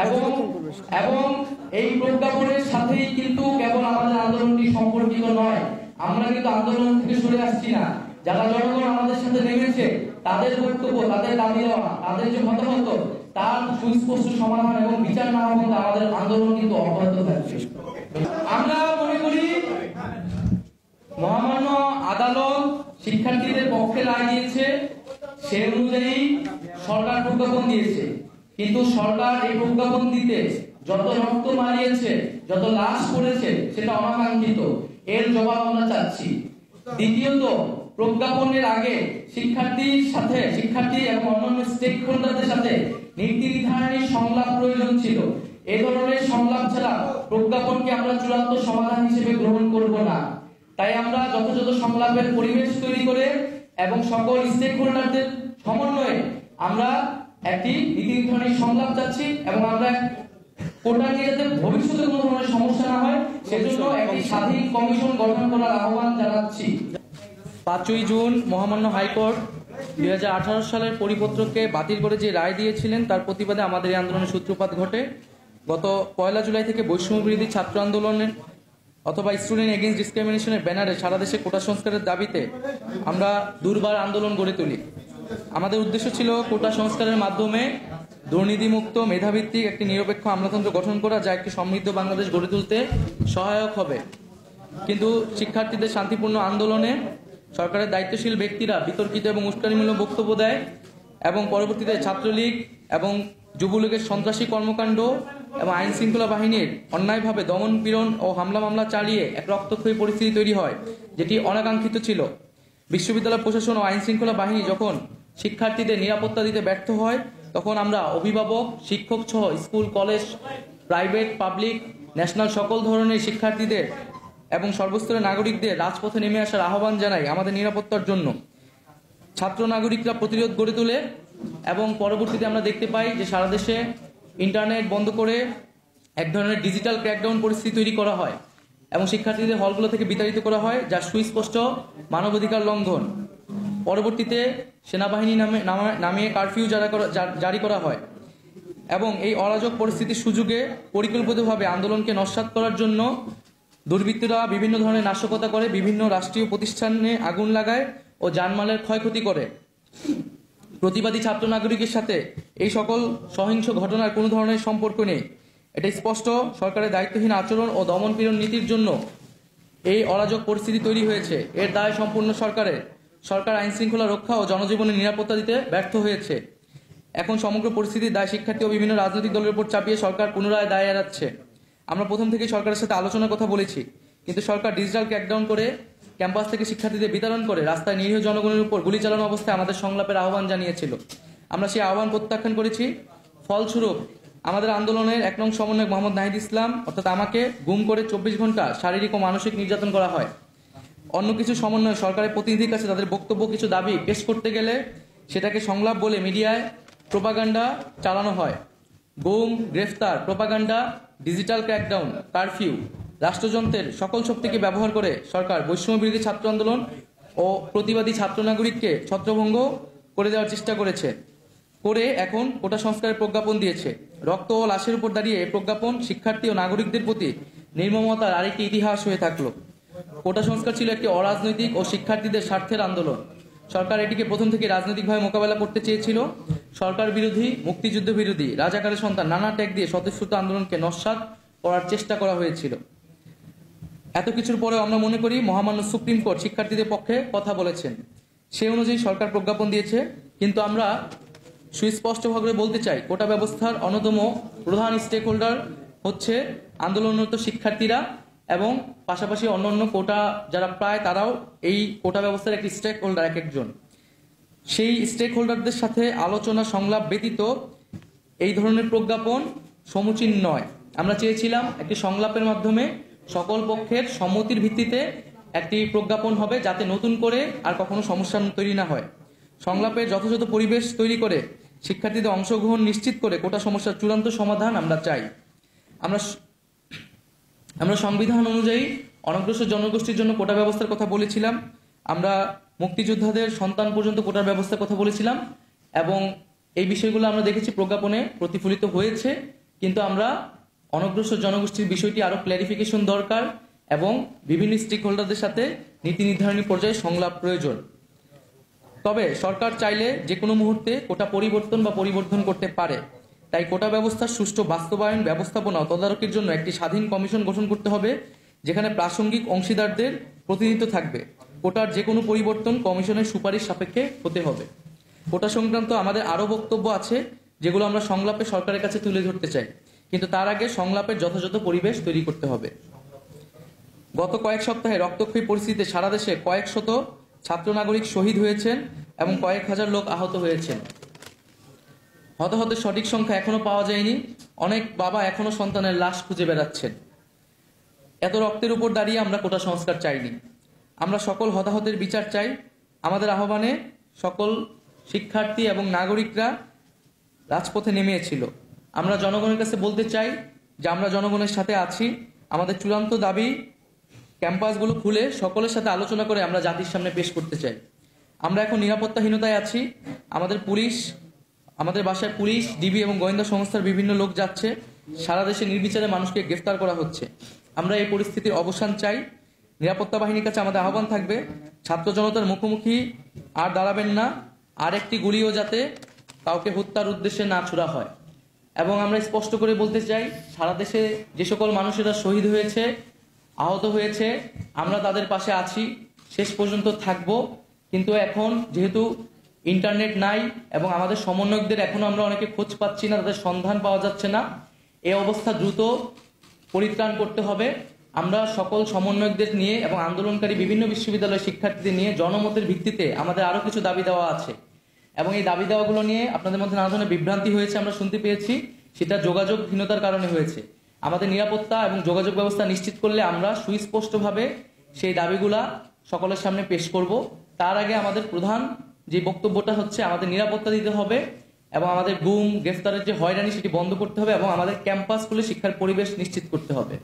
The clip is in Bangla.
এবং এবং এই প্রজ্ঞাপনের সাথেই কিন্তু কেবল আমাদের আন্দোলনটি সম্পর্কিত নয়। আমরা কিন্তু আন্দোলন থেকে সরে আসছি না। যারা জনগণ আমাদের সাথে নেমেছে তাদের বক্তব্য, তাদের দাবি দেওয়া, তাদের যে মতামত, তার সুস্পষ্ট সমাধান এবং বিচার না হলে আমাদের আন্দোলন কিন্তু অব্যাহত থাকবে। আমরা মনে করি মহামান্য আদালত শিক্ষার্থীদের পক্ষে রায় দিয়েছে, সে অনুযায়ী সরকার প্রজ্ঞাপন দিয়েছে। কিন্তু সরকার এই প্রজ্ঞাপন দিতে যত রক্ত মারিয়েছে, যত লাশ পড়েছে, সেটা অনাকাঙ্ক্ষিত। এর জবাব আমরা চাচ্ছি। দ্বিতীয়ত, প্রজ্ঞাপনের আগে শিক্ষার্থী এবং অন্যান্য স্টেক হোল্ডারদের সাথে নীতি নির্ধারণী সংলাপ প্রয়োজন ছিল। এ ধরনের সংলাপ ছাড়া প্রজ্ঞাপনকে আমরা চূড়ান্ত সমাধান হিসেবে গ্রহণ করব না। তাই আমরা যথাযথ সংলাপের পরিবেশ তৈরি করে এবং সকল স্টেক হোল্ডারদের সমন্বয়ে আমরা একটি নীতি নির্ধারণী সংলাপ চাচ্ছি এবং আমরা কোটা নিয়ে যাতে ভবিষ্যতে কোনো ধরনের সমস্যা না হয় সেজন্য একটি স্বাধীন কমিশন গঠন করার আহ্বান জানাচ্ছি। 5ই জুন মহামান্য হাইকোর্ট 2018 সালের পরিপত্রকে বাতিল করে যে রায় দিয়েছিলেন তার প্রতিবাদে আমাদের এই আন্দোলনের সূত্রপাত ঘটে। গত 1 জুলাই থেকে বৈষম্য বিরোধী ছাত্র আন্দোলনের অথবা স্টুডেন্ট এগেইনস্ট ডিসক্রিমিনেশনের ব্যানারে সারা দেশে কোটা সংস্কারের দাবিতে আমরা দুর্বার আন্দোলন গড়ে তুলি। আমাদের উদ্দেশ্য ছিল কোটা সংস্কারের মাধ্যমে দুর্নীতিমুক্ত মেধাভিত্তিক একটি নিরপেক্ষ আমলাতন্ত্র গঠন করা, যা একটি সমৃদ্ধ বাংলাদেশ গড়ে তুলতে সহায়ক হবে। কিন্তু শিক্ষার্থীদের শান্তিপূর্ণ আন্দোলনে সরকারের দায়িত্বশীল ব্যক্তিরা বিতর্কিত এবং উস্কানিমূলক বক্তব্য দেয় এবং পরবর্তীতে ছাত্রলীগ এবং যুবলীগের সন্ত্রাসী কর্মকাণ্ড এবং আইন শৃঙ্খলা বাহিনীর অন্যায়ভাবে দমন পীড়ন ও হামলা মামলা চালিয়ে এক রক্তক্ষয়ী পরিস্থিতি তৈরি হয়, যেটি অনাকাঙ্ক্ষিত ছিল। বিশ্ববিদ্যালয় প্রশাসন ও আইন শৃঙ্খলা বাহিনী যখন শিক্ষার্থীদের নিরাপত্তা দিতে ব্যর্থ হয়, তখন আমরা অভিভাবক, শিক্ষক সহ school, college, private, public, national সকল ধরনের শিক্ষার্থীদের এবং সর্বস্তরের নাগরিকদের রাজপথে নেমে আসার আহ্বান জানাই আমাদের নিরাপত্তার জন্য। ছাত্র নাগরিকরা প্রতিরোধ গড়ে তোলে এবং পরবর্তীতে আমরা দেখতে পাই যে সারা দেশে ইন্টারনেট বন্ধ করে এক ধরনের ডিজিটাল ক্র্যাকডাউন পরিস্থিতি তৈরি করা হয় এবং শিক্ষার্থীদের হলগুলো থেকে বিতাড়িত করা হয়, যা সুস্পষ্ট মানবাধিকার লঙ্ঘন। পরবর্তীতে সেনাবাহিনী নামিয়ে কারফিউ জারি করা হয় এবং এই অরাজক পরিস্থিতির সুযোগে পরিকল্পিতভাবে আন্দোলনকে নস্যাৎ করার জন্য দুর্বৃত্তরা বিভিন্ন ধরনের নাশকতা করে, বিভিন্ন রাষ্ট্রীয় প্রতিষ্ঠানে আগুন লাগায় ও জানমালের ক্ষয়ক্ষতি করে। প্রতিবাদী ছাত্র নাগরিকের সাথে এই সকল সহিংস ঘটনার কোনো ধরনের সম্পর্ক নেই। এটা স্পষ্ট সরকারের দায়িত্বহীন আচরণ ও দমন পীড়ন নীতির জন্য এই অরাজক পরিস্থিতি তৈরি হয়েছে। এর দায় সম্পূর্ণ সরকারের। সরকার আইন শৃঙ্খলা রক্ষা ও জনজীবনের নিরাপত্তা দিতে ব্যর্থ হয়েছে। এখন সমগ্র পরিস্থিতির দায় শিক্ষার্থী ও বিভিন্ন রাজনৈতিক দলের উপর চাপিয়ে সরকার পুনরায় দায় এড়াচ্ছে। আমরা প্রথম থেকেই সরকারের সাথে আলোচনার কথা বলেছি, কিন্তু সরকার ডিজিটাল ক্র্যাকডাউন করে ক্যাম্পাস থেকে শিক্ষার্থীদের বিতরণ করে রাস্তায় নিরীহ জনগণের উপর গুলি চালানো অবস্থায় আমাদের সংলাপের আহ্বান জানিয়েছিল। আমরা সেই আহ্বান প্রত্যাখ্যান করেছি। ফলস্বরূপ আমাদের আন্দোলনের 1 নং সমন্বয়ক মোহাম্মদ নাহিদ ইসলাম অর্থাৎ আমাকে গুম করে 24 ঘন্টা শারীরিক ও মানসিক নির্যাতন করা হয়। অন্য কিছু সমন্বয় সরকারের প্রতিনিধির কাছে তাদের বক্তব্য, কিছু দাবি পেশ করতে গেলে সেটাকে সংলাপ বলে মিডিয়ায় প্রোপাগান্ডা চালানো হয়। গুম, গ্রেফতার, প্রোপাগান্ডা, ডিজিটাল ক্র্যাকডাউন, কারফিউ, রাষ্ট্রযন্ত্রের সকল শক্তিকে ব্যবহার করে সরকার বৈষম্য বিরোধী ছাত্র আন্দোলন ও প্রতিবাদী ছাত্র নাগরিককে ছত্রভঙ্গ করে দেওয়ার চেষ্টা করেছে, করে এখন কোটা সংস্কারের প্রজ্ঞাপন দিয়েছে। রক্ত ও লাশের উপর দাঁড়িয়ে এই প্রজ্ঞাপন শিক্ষার্থী ও নাগরিকদের প্রতি নির্মমতার আরেকটি ইতিহাস হয়ে থাকলো। কোটা সংস্কার ছিল একটি অরাজনৈতিক ও শিক্ষার্থীদের স্বার্থের আন্দোলন। সরকার এটিকে প্রথম থেকে রাজনৈতিকভাবে মোকাবেলা করতে চেয়েছিল। সরকার বিরোধী, মুক্তিযুদ্ধ বিরোধী, রাজাকারের সন্তান নানা ট্যাগ দিয়ে স্বতঃস্ফূর্ত আন্দোলনকে নস্যাৎ করার চেষ্টা করা হয়েছিল। এত কিছুর পরেও আমরা মনে করি মহামান্য সুপ্রিম কোর্ট শিক্ষার্থীদের পক্ষে কথা বলেছেন। সে অনুযায়ী সরকার প্রজ্ঞাপন দিয়েছে। কিন্তু আমরা সুস্পষ্টভাবে বলতে চাই, কোটা ব্যবস্থার অন্যতম প্রধান স্টেক হোল্ডার হচ্ছে আন্দোলনরত শিক্ষার্থীরা এবং পাশাপাশি অন্যান্য কোটা যারা প্রায়, তারাও এই কোটা ব্যবস্থার একটি স্টেক হোল্ডার এক একজন। সেই স্টেক হোল্ডারদের সাথে আলোচনা সংলাপ ব্যতীত এই ধরনের প্রজ্ঞাপন সমুচীন নয়। আমরা চেয়েছিলাম একটি সংলাপের মাধ্যমে সকল পক্ষের সম্মতির ভিত্তিতে একটি প্রজ্ঞাপন হবে, যাতে নতুন করে আর কখনো সমস্যা তৈরি না হয়। সংলাপের যথাযথ পরিবেশ তৈরি করে শিক্ষার্থীদের অংশগ্রহণ নিশ্চিত করে কোটা সমস্যার চূড়ান্ত সমাধান আমরা চাই। আমরা সংবিধান অনুযায়ী অনগ্রসর জনগোষ্ঠীর জন্য কোটা ব্যবস্থার কথা বলেছিলাম। আমরা মুক্তিযোদ্ধাদের সন্তান পর্যন্ত কোটার ব্যবস্থার কথা বলেছিলাম এবং এই বিষয়গুলো আমরা দেখেছি প্রজ্ঞাপনে প্রতিফলিত হয়েছে, কিন্তু আমরা অনগ্রসর জনগোষ্ঠীর বিষয়টি আরো ক্ল্যারিফিকেশন দরকার এবং বিভিন্ন স্টেক হোল্ডারদের সাথে নীতি নির্ধারণী পর্যায়ে সংলাপ প্রয়োজন। তবে সরকার চাইলে যে কোনো মুহূর্তে কোটা পরিবর্তন বা পরিবর্ধন করতে পারে। তাই কোটা ব্যবস্থার সুষ্ঠু বাস্তবায়ন, ব্যবস্থাপনা ও তদারকির জন্য একটি স্বাধীন কমিশন গঠন করতে হবে, যেখানে প্রাসঙ্গিক অংশীদারদের প্রতিনিধিত্ব থাকবে। কোটার যে কোনো পরিবর্তন কমিশনের সুপারিশ সাপেক্ষে হতে হবে। কোটা সংক্রান্ত আমাদের আরও বক্তব্য আছে, যেগুলো আমরা সংলাপে সরকারের কাছে তুলে ধরতে চাই, কিন্তু তার আগে সংলাপের যথাযথ পরিবেশ তৈরি করতে হবে। গত কয়েক সপ্তাহে রক্তক্ষয়ী পরিস্থিতিতে সারা দেশে কয়েক শত ছাত্র নাগরিক শহীদ হয়েছেন এবং কয়েক হাজার লোক আহত হয়েছেন। হতাহতের সঠিক সংখ্যা এখনো পাওয়া যায়নি। অনেক বাবা এখনো সন্তানের লাশ খুঁজে বেড়াচ্ছেন। এত রক্তের উপর দাঁড়িয়ে আমরা কোটা সংস্কার চাইনি। আমরা সকল হতাহতের বিচার চাই। আমাদের আহ্বানে সকল শিক্ষার্থী এবং নাগরিকরা রাজপথে নেমেছিল। আমরা জনগণের কাছে বলতে চাই যে আমরা জনগণের সাথে আছি। আমাদের চূড়ান্ত দাবি ক্যাম্পাসগুলো খুলে সকলের সাথে আলোচনা করে আমরা জাতির সামনে পেশ করতে চাই। আমরা এখন নিরাপত্তাহীনতায় আছি। আমাদের বাসায় পুলিশ, ডিবি এবং গোয়েন্দা সংস্থার বিভিন্ন লোক যাচ্ছে। সারা দেশে নির্বিচারে মানুষকে গ্রেফতার করা হচ্ছে। আমরা এই পরিস্থিতির অবসান চাই। নিরাপত্তা বাহিনীর কাছে আমাদের আহ্বান থাকবে, ছাত্র জনতার মুখোমুখি আর দাঁড়াবেন না। আর একটি গুলিও যাতে কাউকে হত্যার উদ্দেশ্যে না ছোড়া হয়। এবং আমরা স্পষ্ট করে বলতে চাই, সারা দেশে যে সকল মানুষেরা শহীদ হয়েছে, আহত হয়েছে, আমরা তাদের পাশে আছি, শেষ পর্যন্ত থাকব। কিন্তু এখন যেহেতু ইন্টারনেট নাই এবং আমাদের সমন্বয়কদের এখনো আমরা অনেকে খোঁজ পাচ্ছি না, তাদের সন্ধান পাওয়া যাচ্ছে না, এই অবস্থা দ্রুত পরিত্রাণ করতে হবে। আমরা সকল সমন্বয়কদের নিয়ে এবং আন্দোলনকারী বিভিন্ন বিশ্ববিদ্যালয়ের শিক্ষার্থীদের নিয়ে জনমতের ভিত্তিতে আমাদের আরো কিছু দাবি দেওয়া আছে এবং এই দাবি দেওয়াগুলো নিয়ে আপনাদের মধ্যে নানা ধরনের বিভ্রান্তি হয়েছে আমরা শুনতে পেয়েছি। সেটা যোগাযোগহীনতার কারণে হয়েছে। আমাদের নিরাপত্তা এবং যোগাযোগ ব্যবস্থা নিশ্চিত করলে আমরা সুস্পষ্টভাবে সেই দাবিগুলা সকলের সামনে পেশ করব। তার আগে আমাদের প্রধান যে বক্তব্যটা হচ্ছে, আমাদের নিরাপত্তা দিতে হবে এবং আমাদের গুম গ্রেফতারের যে হয়রানি সেটি বন্ধ করতে হবে এবং আমাদের ক্যাম্পাসগুলো শিক্ষার পরিবেশ নিশ্চিত করতে হবে।